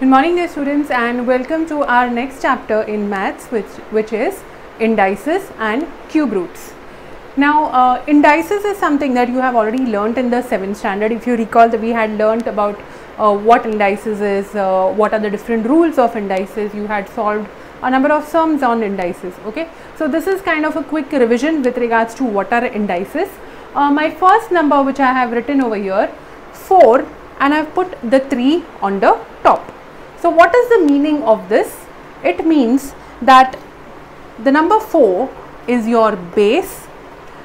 Good morning dear students, and welcome to our next chapter in maths, which is indices and cube roots. Now indices is something that you have already learnt in the 7th standard. If you recall that we had learnt about what indices is, what are the different rules of indices. You had solved a number of sums on indices. Okay, so this is kind of a quick revision with regards to what are indices. My first number which I have written over here 4, and I have put the 3 on the top. So what is the meaning of this? It means that the number 4 is your base,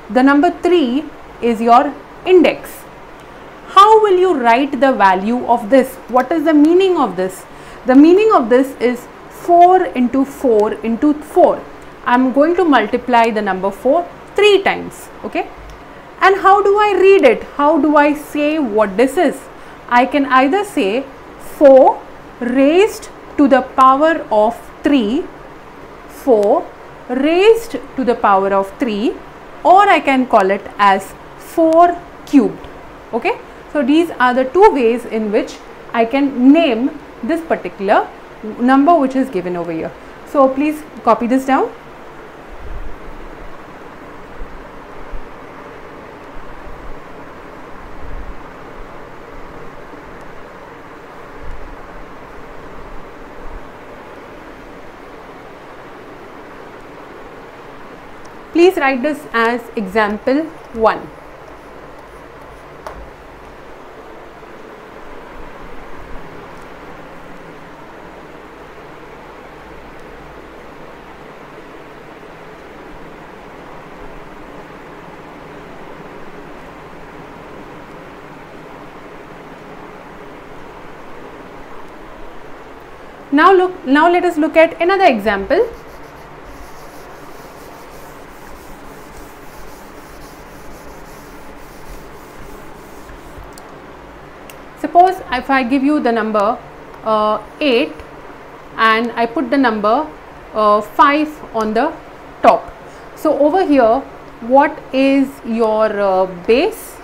the number 3 is your index. How will you write the value of this? What is the meaning of this? The meaning of this is 4 into 4 into 4. I am going to multiply the number 4 3 times. Okay. And how do I read it? How do I say what this is? I can either say 4 raised to the power of 3, 4 raised to the power of 3, or I can call it as 4 cubed. Okay, so these are the two ways in which I can name this particular number which is given over here. So please copy this down. Please write this as example 1. Now let us look at another example. Suppose if I give you the number 8 and I put the number 5 on the top. So over here, what is your base?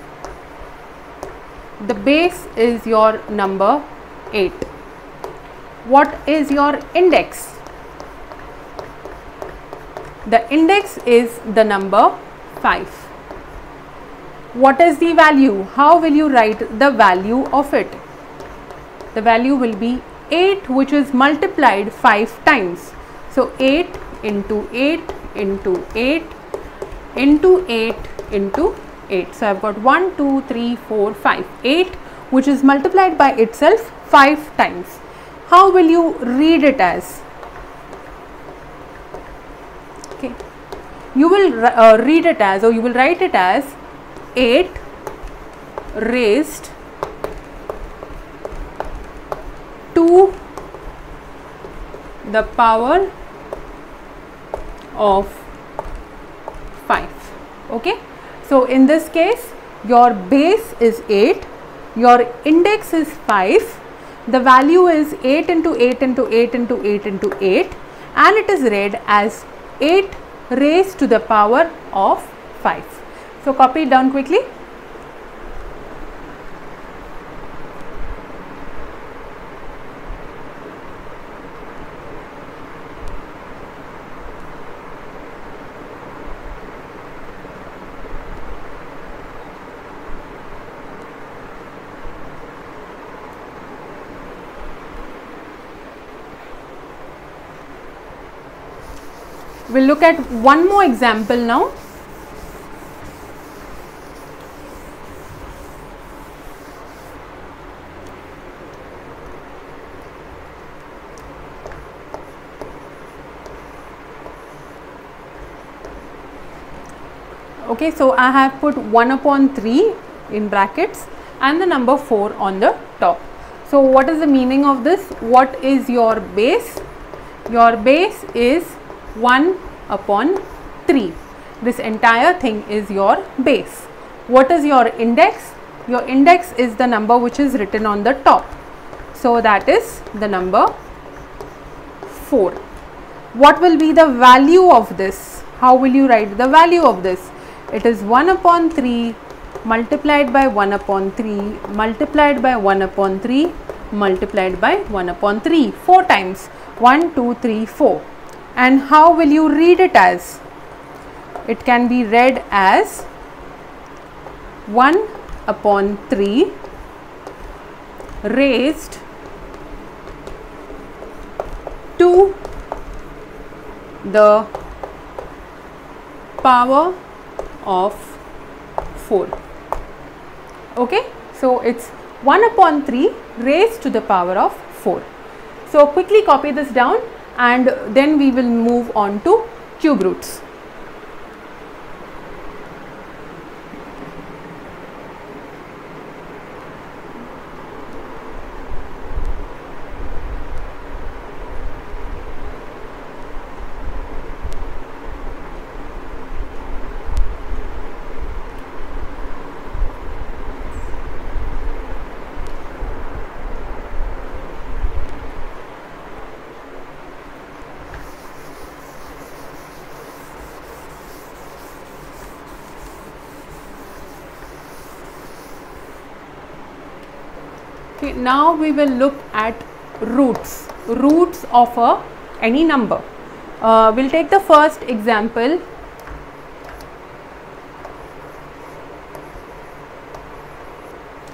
The base is your number 8. What is your index? The index is the number 5. What is the value? How will you write the value of it? The value will be 8, which is multiplied 5 times. So 8 into 8 into 8 into 8 into 8. So I have got 1, 2, 3, 4, 5, 8, which is multiplied by itself 5 times. How will you read it as? Okay, you will read it as, or you will write it as 8 raised to the power of 5. Okay, so in this case your base is 8, your index is 5, the value is 8 into 8 into 8 into 8 into 8, and it is read as 8 raised to the power of 5. So copy it down quickly. We'll look at one more example now. Okay, so I have put 1 upon 3 in brackets and the number 4 on the top. So what is the meaning of this? What is your base? Your base is 1 upon 3. This entire thing is your base. What is your index? Your index is the number which is written on the top. So that is the number 4. What will be the value of this? How will you write the value of this? It is 1 upon 3 multiplied by 1 upon 3 multiplied by 1 upon 3 multiplied by 1 upon 3, 4 times, 1, 2, 3, 4. And how will you read it as? It can be read as 1 upon 3 raised to the power of 4. Okay, so it's 1 upon 3 raised to the power of 4. So quickly copy this down and then we will move on to cube roots. Okay, now we will look at roots of any number. We'll take the first example.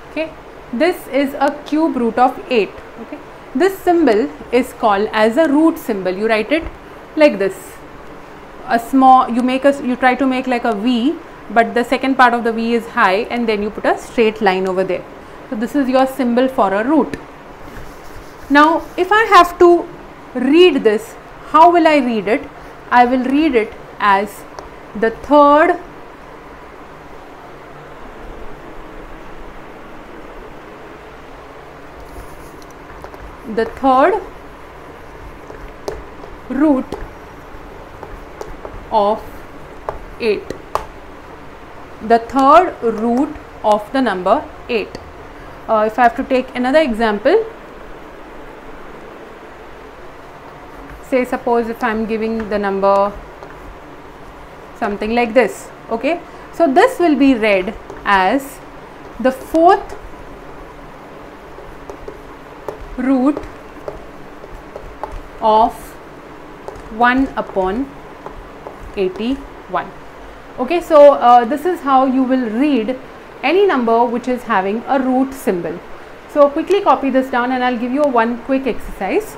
Okay, this is a cube root of 8. Okay, this symbol is called as a root symbol. You write it like this. A small, you try to make like a V, but the second part of the V is high, and then you put a straight line over there. So this is your symbol for a root. Now if I have to read this, how will I read it? I will read it as the third root of 8. The third root of the number 8. If I have to take another example, say suppose if I am giving the number something like this. Okay, so this will be read as the fourth root of 1 upon 81. Okay, so this is how you will read any number which is having a root symbol. So quickly copy this down and I'll give you one quick exercise.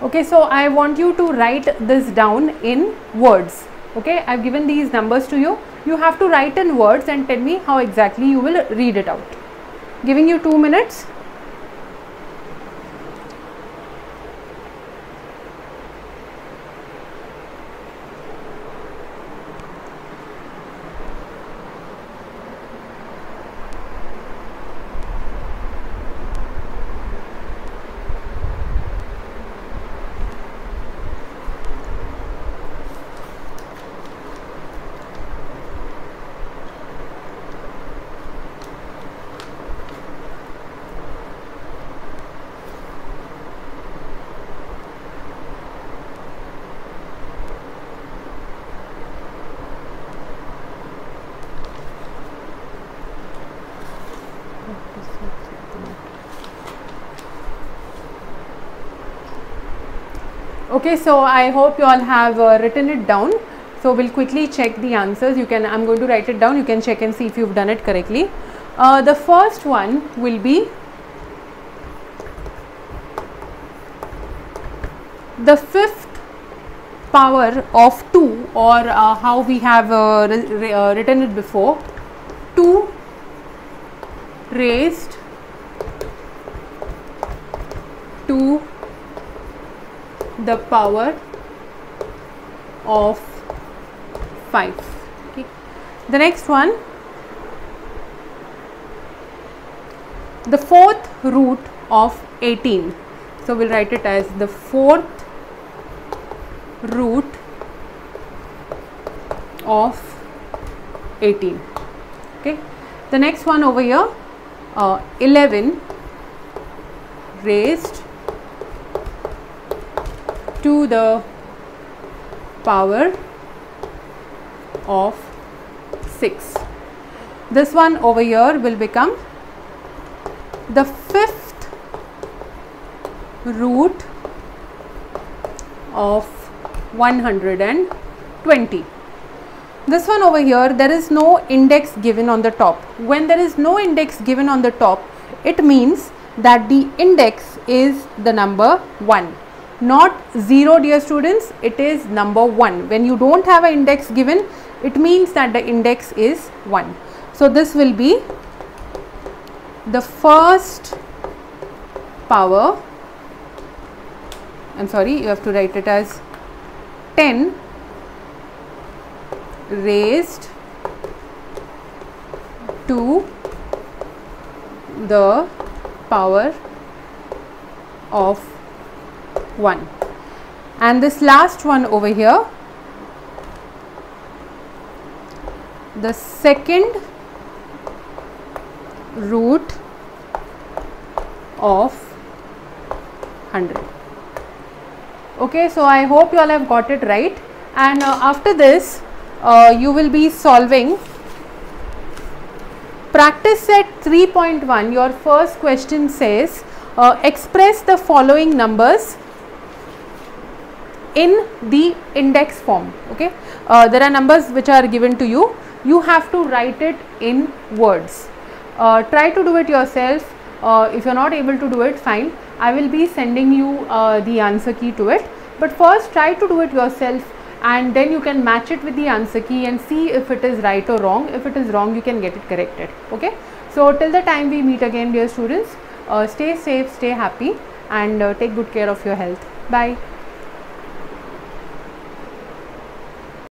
Okay, so I want you to write this down in words. Okay, I've given these numbers to you. You have to write in words and tell me how exactly you will read it out. Giving you 2 minutes. Okay, so I hope you all have written it down. So we'll quickly check the answers. I'm going to write it down. You can check and see if you've done it correctly. The first one will be the fifth power of 2, or how we have written it before, 2 raised to the power of 5. Okay. The next one, the fourth root of 18. So we'll write it as the fourth root of 18. Okay. The next one over here, 11 raised to the power of 6. This one over here will become the fifth root of 120. This one over here, there is no index given on the top. When there is no index given on the top, it means that the index is the number 1. Not 0, dear students, it is number 1. When you don't have an index given, it means that the index is 1. So this will be the first power, I'm sorry, you have to write it as 10 raised to the power of 1. And this last one over here, the second root of 100. Okay, so I hope you all have got it right. And after this, you will be solving practice set 3.1. Your first question says, express the following numbers in the index form. Okay, there are numbers which are given to you. You have to write it in words. Try to do it yourself. If you are not able to do it, fine. I will be sending you the answer key to it. But first try to do it yourself, and then you can match it with the answer key and see if it is right or wrong. If it is wrong, you can get it corrected. Okay. So till the time we meet again, dear students, stay safe, stay happy, and take good care of your health. Bye.